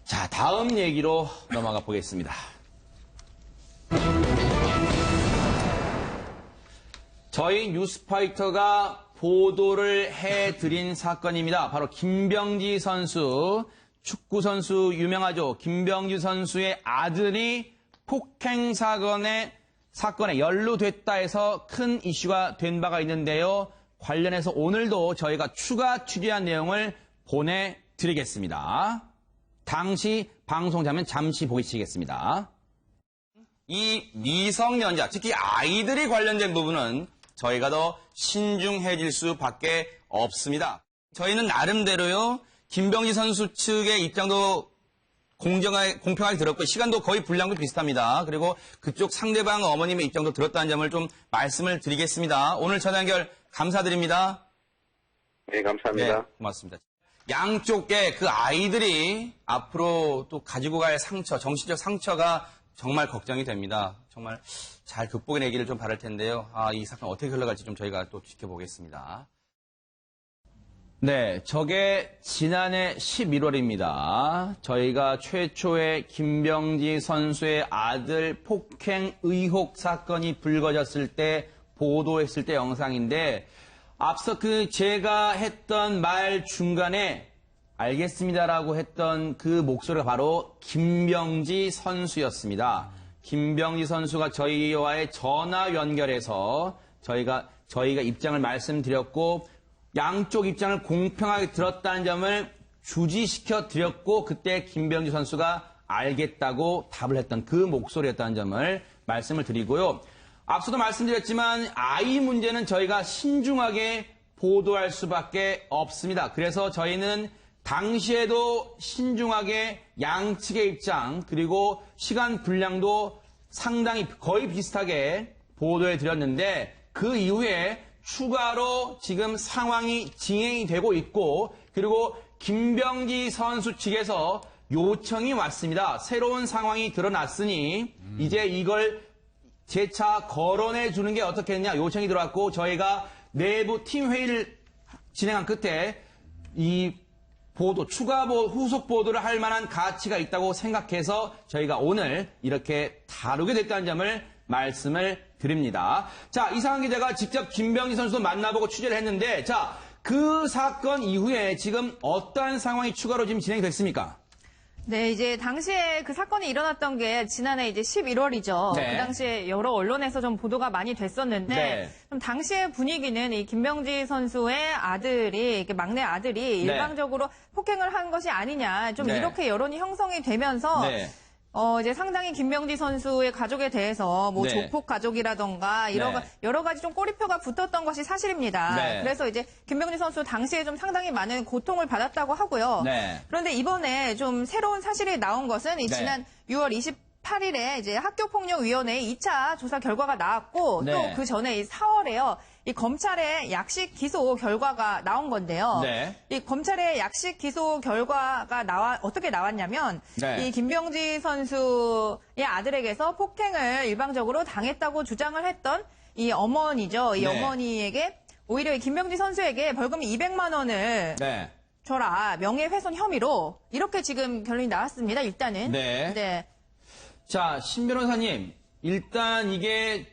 자, 다음 얘기로 넘어가 보겠습니다. 저희 뉴스파이터가 보도를 해드린 사건입니다. 바로 김병지 선수, 축구선수 유명하죠. 김병지 선수의 아들이 폭행 사건에 연루됐다 해서 큰 이슈가 된 바가 있는데요. 관련해서 오늘도 저희가 추가 취재한 내용을 보내드리겠습니다. 당시 방송 장면 잠시 보시겠습니다. 이 미성년자, 특히 아이들이 관련된 부분은 저희가 더 신중해질 수밖에 없습니다. 저희는 나름대로요, 김병지 선수 측의 입장도 공평하게 들었고 시간도 거의 분량도 비슷합니다. 그리고 그쪽 상대방 어머님의 입장도 들었다는 점을 좀 말씀을 드리겠습니다. 오늘 전화 연결 감사드립니다. 네, 감사합니다. 네, 고맙습니다. 양쪽에 그 아이들이 앞으로 또 가지고 갈 상처, 정신적 상처가 정말 걱정이 됩니다. 정말 잘 극복해내기를 좀 바랄 텐데요. 이 사건 어떻게 흘러갈지 좀 저희가 또 지켜보겠습니다. 네, 저게 지난해 11월입니다. 저희가 최초의 김병지 선수의 아들 폭행 의혹 사건이 불거졌을 때 보도했을 때 영상인데 앞서 제가 했던 말 중간에 알겠습니다라고 했던 그 목소리가 바로 김병지 선수였습니다. 김병지 선수가 저희와의 전화 연결해서 저희가 입장을 말씀드렸고 양쪽 입장을 공평하게 들었다는 점을 주지시켜 드렸고 그때 김병지 선수가 알겠다고 답을 했던 그 목소리였다는 점을 말씀을 드리고요. 앞서도 말씀드렸지만 아이 문제는 저희가 신중하게 보도할 수밖에 없습니다. 그래서 저희는 당시에도 신중하게 양측의 입장 그리고 시간 분량도 상당히 거의 비슷하게 보도해 드렸는데 그 이후에 추가로 지금 상황이 진행이 되고 있고 그리고 김병지 선수 측에서 요청이 왔습니다. 새로운 상황이 드러났으니 이제 이걸 재차 거론해 주는 게 어떻겠냐 요청이 들어왔고 저희가 내부 팀 회의를 진행한 끝에 이 보도, 추가 후속 보도를 할 만한 가치가 있다고 생각해서 저희가 오늘 이렇게 다루게 됐다는 점을 말씀을 드립니다. 자, 이상한 기자가 직접 김병지 선수도 만나보고 취재를 했는데, 자, 그 사건 이후에 지금 어떠한 상황이 추가로 지금 진행이 됐습니까? 네, 이제 당시에 그 사건이 일어났던 게 지난해 이제 11월이죠. 네. 그 당시에 여러 언론에서 좀 보도가 많이 됐었는데, 네. 좀 당시의 분위기는 이 김병지 선수의 아들이, 막내 아들이 네. 일방적으로 폭행을 한 것이 아니냐, 좀 네. 이렇게 여론이 형성이 되면서, 네. 이제 상당히 김병지 선수의 가족에 대해서 뭐 네. 조폭 가족이라던가 여러 가지 좀 꼬리표가 붙었던 것이 사실입니다. 네. 그래서 이제 김병지 선수 당시에 좀 상당히 많은 고통을 받았다고 하고요. 네. 그런데 이번에 좀 새로운 사실이 나온 것은 이 네. 지난 6월 28일에 이제 학교폭력위원회 2차 조사 결과가 나왔고 네. 또 그 전에 이 4월에요. 이 검찰의 약식 기소 결과가 나온 건데요. 네. 이 검찰의 약식 기소 결과가 어떻게 나왔냐면 네. 이 김병지 선수의 아들에게서 폭행을 일방적으로 당했다고 주장을 했던 이 어머니죠. 이 네. 어머니에게 오히려 이 김병지 선수에게 벌금 200만 원을 네. 줘라. 명예훼손 혐의로 이렇게 지금 결론이 나왔습니다. 일단은. 네. 네. 자, 신 변호사님, 일단 이게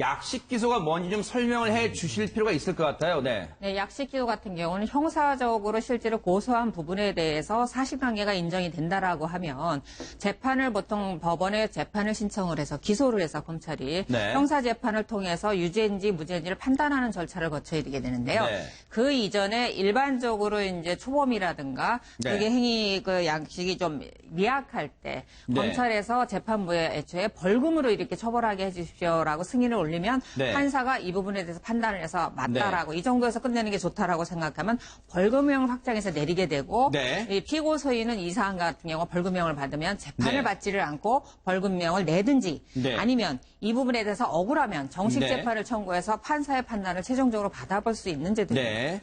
약식 기소가 뭔지 좀 설명을 해 주실 필요가 있을 것 같아요. 네. 네, 약식 기소 같은 경우는 형사적으로 실제로 고소한 부분에 대해서 사실관계가 인정이 된다라고 하면 재판을 보통 법원에 재판을 신청을 해서 기소를 해서 검찰이 네. 형사 재판을 통해서 유죄인지 무죄인지를 판단하는 절차를 거쳐야 되게 되는데요. 네. 그 이전에 일반적으로 이제 초범이라든가 네. 그게 행위 그 양식이 좀 미약할 때 네. 검찰에서 재판부에 애초에 벌금으로 이렇게 처벌하게 해주십시오라고 승인을 올리면 네. 판사가 이 부분에 대해서 판단을 해서 맞다라고 이 정도에서 끝내는 게 좋다라고 생각하면 벌금형을 확정해서 내리게 되고 네. 이 피고 소인은 이 사안 같은 경우 벌금형을 받으면 재판을 네. 받지를 않고 벌금형을 내든지 네. 아니면 이 부분에 대해서 억울하면 정식 네. 재판을 청구해서 판사의 판단을 최종적으로 받아볼 수 있는 제도입니다. 네.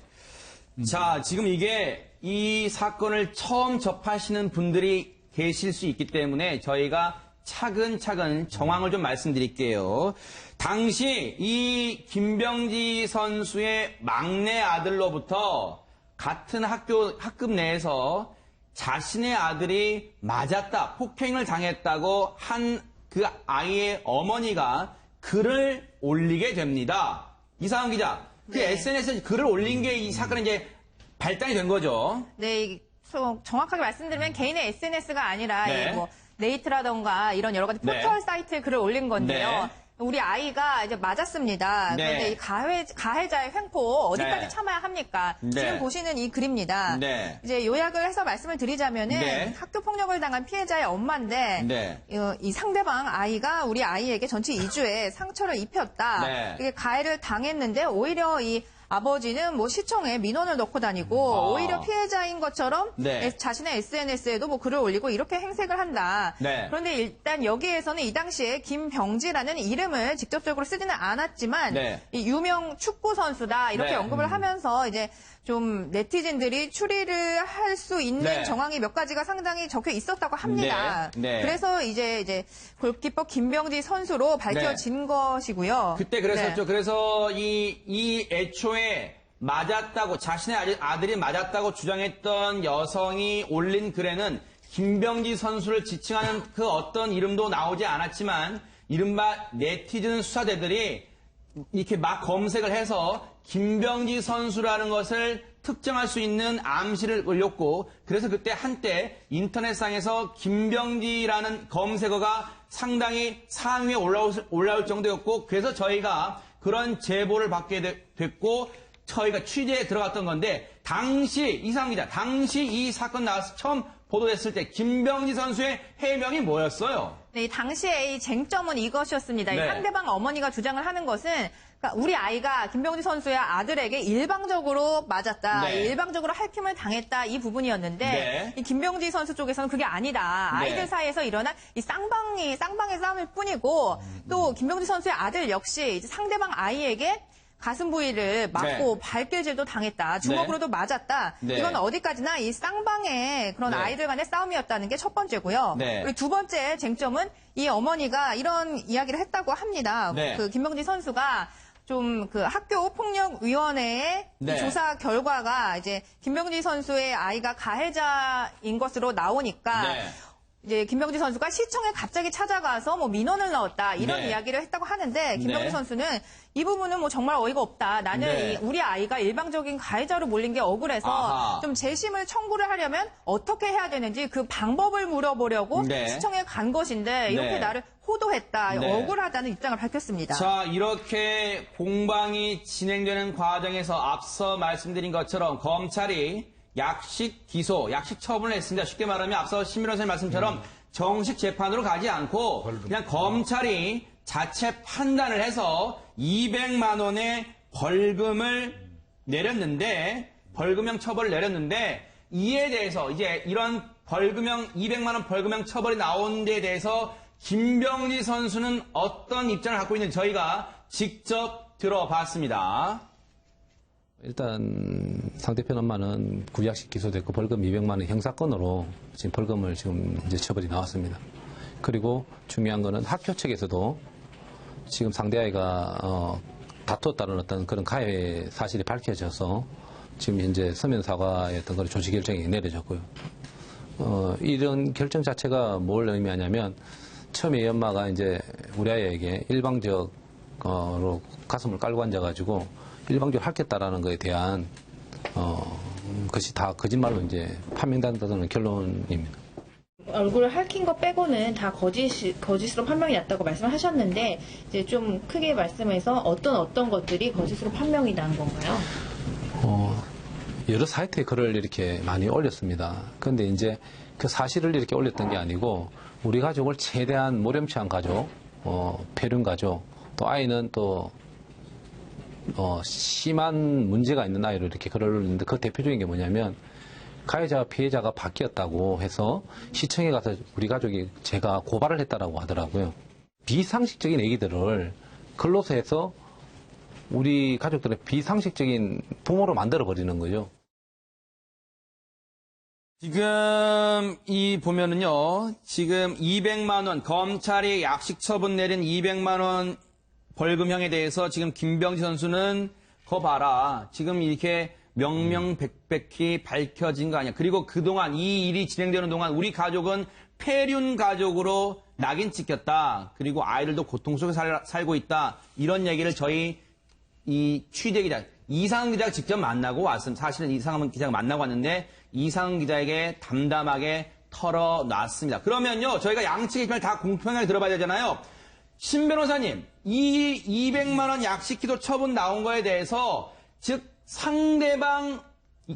자, 지금 이 사건을 처음 접하시는 분들이 계실 수 있기 때문에 저희가 차근차근 정황을 좀 말씀드릴게요. 당시 이 김병지 선수의 막내 아들로부터 같은 학급 내에서 자신의 아들이 맞았다, 폭행을 당했다고 한 그 아이의 어머니가 글을 올리게 됩니다. 이상한 기자, 그 네. SNS에 글을 올린 게 이 사건이 이제 발단이 된 거죠. 네, 정확하게 말씀드리면 개인의 SNS가 아니라 네. 뭐 네이트라던가 이런 여러 가지 네. 포털 사이트에 글을 올린 건데요. 네. 우리 아이가 이제 맞았습니다. 네. 그런데 이 가해자의 횡포 어디까지 네. 참아야 합니까? 네. 지금 보시는 이 글입니다. 네. 이제 요약을 해서 말씀을 드리자면은 네. 학교 폭력을 당한 피해자의 엄마인데 네. 이 상대방 아이가 우리 아이에게 전치 2주에 상처를 입혔다. 네. 이게 가해를 당했는데 오히려 이 아버지는 뭐 시청에 민원을 넣고 다니고 오히려 피해자인 것처럼 네. 자신의 SNS에도 뭐 글을 올리고 이렇게 행색을 한다. 네. 그런데 일단 여기에서는 이 당시에 김병지라는 이름을 직접적으로 쓰지는 않았지만 네. 이 유명 축구 선수다 이렇게 네. 언급을 하면서 이제 좀 네티즌들이 추리를 할 수 있는 네. 정황이 몇 가지가 상당히 적혀 있었다고 합니다. 네. 네. 그래서 이제 골키퍼 김병지 선수로 밝혀진 것이고요. 그때 그랬었죠. 네. 그래서 이 애초에 맞았다고, 자신의 아들이 맞았다고 주장했던 여성이 올린 글에는 김병지 선수를 지칭하는 그 어떤 이름도 나오지 않았지만, 이른바 네티즌 수사대들이 이렇게 막 검색을 해서 김병지 선수라는 것을 특정할 수 있는 암시를 올렸고, 그래서 그때 한때 인터넷상에서 김병지라는 검색어가 상당히 상위에 올라올 정도였고, 그래서 저희가 그런 제보를 받게 됐고, 저희가 취재에 들어갔던 건데, 당시 이 사건 나와서 처음 보도됐을 때 김병지 선수의 해명이 뭐였어요? 네, 당시에 이 쟁점은 이것이었습니다. 이 네. 상대방 어머니가 주장을 하는 것은 그러니까 우리 아이가 김병지 선수의 아들에게 일방적으로 맞았다, 네. 일방적으로 할힘을 당했다 이 부분이었는데 네. 이 김병지 선수 쪽에서는 그게 아니다. 네. 아이들 사이에서 일어난 이 쌍방의 싸움일 뿐이고 또 김병지 선수의 아들 역시 이제 상대방 아이에게 가슴 부위를 맞고 네. 발길질도 당했다. 주먹으로도 맞았다. 네. 이건 어디까지나 이 쌍방의 그런 네. 아이들 간의 싸움이었다는 게 첫 번째고요. 네. 그리고 두 번째 쟁점은 이 어머니가 이런 이야기를 했다고 합니다. 네. 그 김병지 선수가 좀 그 학교 폭력위원회의 네. 이 조사 결과가 이제 김병지 선수의 아이가 가해자인 것으로 나오니까 네. 이제 김병지 선수가 시청에 갑자기 찾아가서 뭐 민원을 넣었다 이런 네. 이야기를 했다고 하는데 김병지 네. 선수는 이 부분은 뭐 정말 어이가 없다. 나는 네. 우리 아이가 일방적인 가해자로 몰린 게 억울해서 아하. 좀 재심을 청구를 하려면 어떻게 해야 되는지 그 방법을 물어보려고 네. 시청에 간 것인데 이렇게 네. 나를 호도했다. 네. 억울하다는 입장을 밝혔습니다. 자, 이렇게 공방이 진행되는 과정에서 앞서 말씀드린 것처럼 검찰이 약식 기소, 약식 처분을 했습니다. 쉽게 말하면 앞서 신민호 선생님 말씀처럼 정식 재판으로 가지 않고 그냥 검찰이 자체 판단을 해서 200만 원의 벌금을 내렸는데, 벌금형 처벌을 내렸는데, 이에 대해서 이제 이런 벌금형, 200만 원 벌금형 처벌이 나온 데에 대해서 김병지 선수는 어떤 입장을 갖고 있는지 저희가 직접 들어봤습니다. 일단 상대편 엄마는 구약식 기소됐고 벌금 200만 원 형사건으로 지금 벌금을 지금 이제 처벌이 나왔습니다. 그리고 중요한 거는 학교 측에서도 지금 상대 아이가 다투었다는 어떤 그런 가해 사실이 밝혀져서 지금 현재 서면 사과의 어떤 그런 조치 결정이 내려졌고요. 이런 결정 자체가 뭘 의미하냐면 처음에 이 엄마가 이제 우리 아이에게 일방적으로 가슴을 깔고 앉아가지고 일방적으로 핥겠다라는 것에 대한 것이 다 거짓말로 이제 판명된다는 결론입니다. 얼굴을 핥힌 거 빼고는 다 거짓으로 판명이 났다고 말씀하셨는데 이제 좀 크게 말씀해서 어떤 것들이 거짓으로 판명이 난 건가요? 여러 사이트에 글을 이렇게 많이 올렸습니다. 그런데 이제 그 사실을 이렇게 올렸던 게 아니고 우리 가족을 최대한 모렴치한 가족, 폐륜 가족, 또 아이는 또 심한 문제가 있는 아이로 이렇게 글을 올렸는데 그 대표적인 게 뭐냐면 가해자와 피해자가 바뀌었다고 해서 시청에 가서 우리 가족이 제가 고발을 했다라고 하더라고요. 비상식적인 얘기들을 글로서 해서 우리 가족들의 비상식적인 부모로 만들어버리는 거죠. 지금 이 보면은요, 지금 200만 원, 검찰이 약식 처분 내린 200만 원 벌금형에 대해서 지금 김병지 선수는 거 봐라. 지금 이렇게 명명백백히 밝혀진 거 아니야. 그리고 그동안 이 일이 진행되는 동안 우리 가족은 폐륜 가족으로 낙인 찍혔다. 그리고 아이들도 고통 속에 살고 있다. 이런 얘기를 저희 이 취재 기자, 이상은 기자가 직접 만나고 왔습니다. 사실은 이상은 기자가 만나고 왔는데 이상은 기자에게 담담하게 털어놨습니다. 그러면요, 저희가 양측의 입장을 다 공평하게 들어봐야 되잖아요. 신 변호사님, 이 200만 원 약식기소 처분 나온 거에 대해서 즉 상대방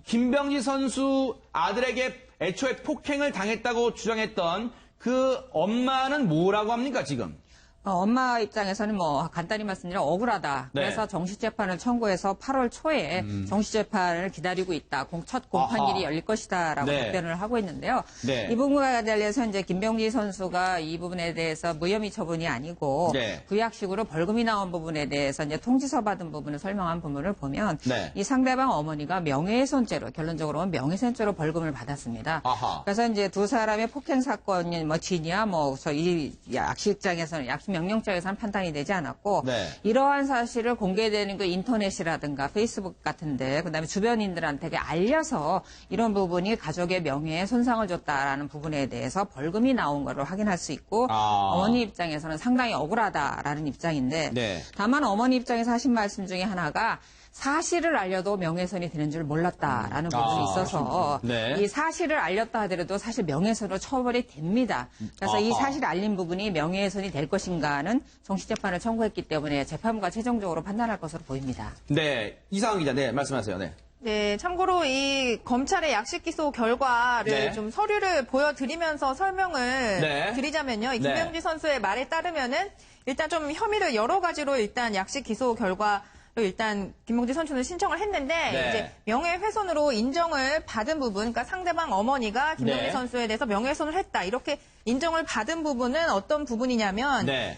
김병지 선수 아들에게 애초에 폭행을 당했다고 주장했던 그 엄마는 뭐라고 합니까, 지금? 엄마 입장에서는 뭐 간단히 말씀드리면 억울하다. 네. 그래서 정식재판을 청구해서 8월 초에 정식재판을 기다리고 있다. 첫 공판일이 아하. 열릴 것이다라고 네. 답변을 하고 있는데요. 네. 이 부분과 대해서 이제 김병지 선수가 이 부분에 대해서 무혐의 처분이 아니고 네. 구약식으로 벌금이 나온 부분에 대해서 이제 통지서 받은 부분을 설명한 부분을 보면 네. 이 상대방 어머니가 명예훼손죄로 결론적으로는 명예훼손죄로 벌금을 받았습니다. 아하. 그래서 이제 두 사람의 폭행 사건이 뭐 진이야 뭐 이 약식장에서는 약식 명령장에서는 판단이 되지 않았고 네. 이러한 사실을 공개되는 그 인터넷이라든가 페이스북 같은데 그다음에 주변인들한테 알려서 이런 부분이 가족의 명예에 손상을 줬다라는 부분에 대해서 벌금이 나온 것을 확인할 수 있고 어머니 입장에서는 상당히 억울하다라는 입장인데 네. 다만 어머니 입장에서 하신 말씀 중에 하나가 사실을 알려도 명예훼손이 되는 줄 몰랐다라는 부분이 있어서 네. 이 사실을 알렸다 하더라도 사실 명예훼손으로 처벌이 됩니다. 그래서 이 아하. 사실 알린 부분이 명예훼손이 될 것인가는 정식재판을 청구했기 때문에 재판부가 최종적으로 판단할 것으로 보입니다. 네. 이상은 기자, 네. 말씀하세요. 네. 네, 참고로 이 검찰의 약식 기소 결과를 네. 좀 서류를 보여드리면서 설명을 네. 드리자면요. 이 네. 김병지 선수의 말에 따르면은 일단 좀 혐의를 여러 가지로 일단 약식 기소 결과로 일단 김병지 선수는 신청을 했는데 네. 이제 명예훼손으로 인정을 받은 부분, 그러니까 상대방 어머니가 김병지 네. 선수에 대해서 명예훼손을 했다 이렇게 인정을 받은 부분은 어떤 부분이냐면. 네.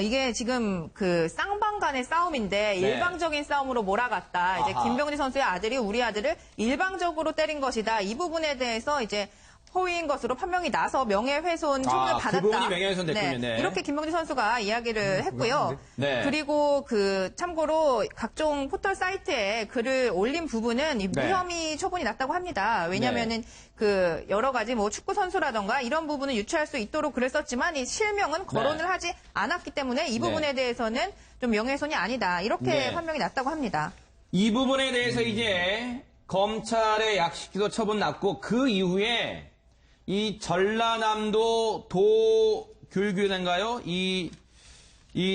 이게 지금 그 쌍방 간의 싸움인데 네. 일방적인 싸움으로 몰아갔다. 이제 아하. 김병지 선수의 아들이 우리 아들을 일방적으로 때린 것이다. 이 부분에 대해서 이제 허위인 것으로 판명이 나서 명예훼손 처분을 받았다. 그 부분이 명예훼손 됐군요. 네. 이렇게 김병지 선수가 이야기를 했고요. 네. 그리고 그 참고로 각종 포털 사이트에 글을 올린 부분은 이 네. 무혐의 처분이 났다고 합니다. 왜냐면은 그 여러 가지 뭐 축구 선수라던가 이런 부분을 유추할 수 있도록 글을 썼지만 이 실명은 거론을 하지 않았기 때문에 이 부분에 대해서는 좀 명예훼손이 아니다. 이렇게 네. 판명이 났다고 합니다. 이 부분에 대해서 이제 검찰의 약식기소 처분 났고 그 이후에 이 전라남도 도교육위원회인가요? 이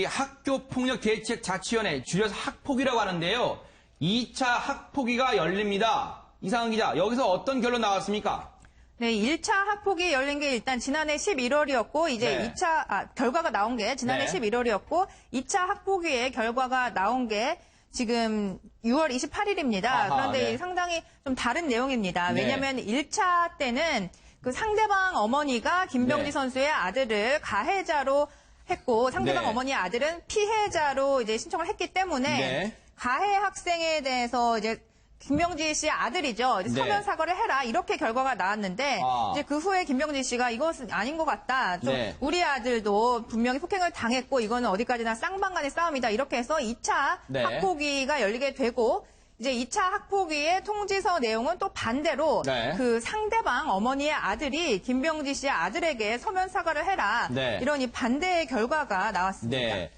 학교폭력대책자치위원회, 줄여서 학폭위라고 하는데요. 2차 학폭위가 열립니다. 이상은 기자, 여기서 어떤 결론 나왔습니까? 네, 1차 학폭이 열린 게 일단 지난해 11월이었고, 이제 네. 2차, 결과가 나온 게 지난해 네. 11월이었고, 2차 학폭위의 결과가 나온 게 지금 6월 28일입니다. 아하, 그런데 네. 상당히 좀 다른 내용입니다. 네. 왜냐면 1차 때는 그 상대방 어머니가 김병지 네. 선수의 아들을 가해자로 했고, 상대방 네. 어머니의 아들은 피해자로 이제 신청을 했기 때문에, 네. 가해 학생에 대해서 이제 김병지 씨의 아들이죠. 이제 네. 서면 사과를 해라 이렇게 결과가 나왔는데 이제 그 후에 김병지 씨가 이것은 아닌 것 같다. 좀 네. 우리 아들도 분명히 폭행을 당했고 이거는 어디까지나 쌍방간의 싸움이다. 이렇게 해서 2차 네. 학폭위가 열리게 되고 이제 2차 학폭위의 통지서 내용은 또 반대로 네. 그 상대방 어머니의 아들이 김병지 씨의 아들에게 서면 사과를 해라. 네. 이런 이 반대의 결과가 나왔습니다. 네.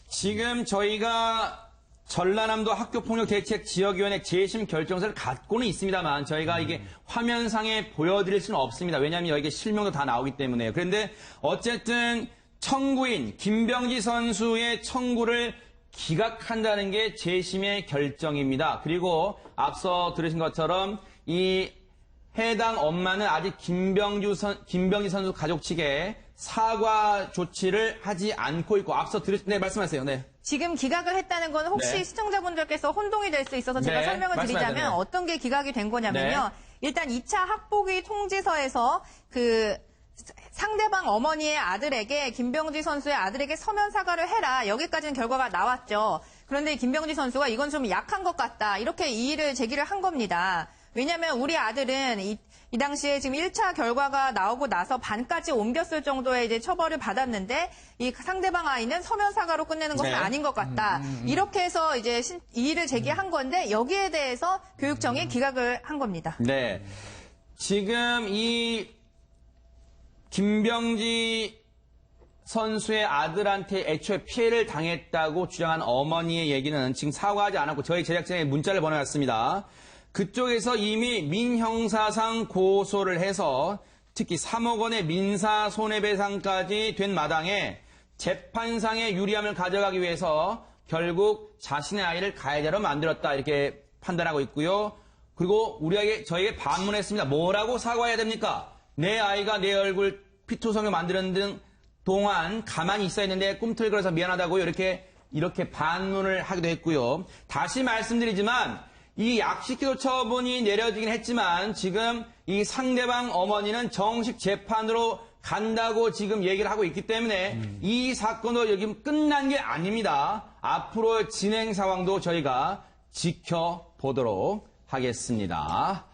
지금 저희가 전라남도 학교폭력대책지역위원회 재심 결정서를 갖고는 있습니다만 저희가 이게 화면상에 보여드릴 수는 없습니다. 왜냐하면 여기에 실명도 다 나오기 때문에요. 그런데 어쨌든 청구인 김병지 선수의 청구를 기각한다는 게 재심의 결정입니다. 그리고 앞서 들으신 것처럼 이 해당 엄마는 아직 김병지 선수 가족 측에 사과 조치를 하지 않고 있고 앞서 네, 말씀하세요. 네. 지금 기각을 했다는 건 혹시 네. 시청자분들께서 혼동이 될 수 있어서 제가 네, 설명을 말씀하세요. 드리자면 네. 어떤 게 기각이 된 거냐면요. 네. 일단 2차 학폭위 통지서에서 그 상대방 어머니의 아들에게 김병지 선수의 아들에게 서면 사과를 해라. 여기까지는 결과가 나왔죠. 그런데 김병지 선수가 이건 좀 약한 것 같다. 이렇게 이의를 제기를 한 겁니다. 왜냐하면 우리 아들은 이 당시에 지금 1차 결과가 나오고 나서 반까지 옮겼을 정도의 이제 처벌을 받았는데 이 상대방 아이는 서면 사과로 끝내는 것은 네. 아닌 것 같다. 이렇게 해서 이제 이의를 제기한 건데 여기에 대해서 교육청이 기각을 한 겁니다. 네. 지금 이 김병지 선수의 아들한테 애초에 피해를 당했다고 주장한 어머니의 얘기는 지금 사과하지 않았고 저희 제작진에 문자를 보내왔습니다. 그쪽에서 이미 민형사상 고소를 해서 특히 3억 원의 민사 손해배상까지 된 마당에 재판상의 유리함을 가져가기 위해서 결국 자신의 아이를 가해자로 만들었다 이렇게 판단하고 있고요. 그리고 저희에게 반문했습니다. 뭐라고 사과해야 됩니까? 내 아이가 내 얼굴 피투성을 만드는 등 동안 가만히 있어야 했는데 꿈틀거려서 미안하다고요. 이렇게 반문을 하기도 했고요. 다시 말씀드리지만 이 약식기소 처분이 내려지긴 했지만 지금 이 상대방 어머니는 정식 재판으로 간다고 지금 얘기를 하고 있기 때문에 이 사건도 여기 끝난 게 아닙니다. 앞으로 진행 상황도 저희가 지켜보도록 하겠습니다.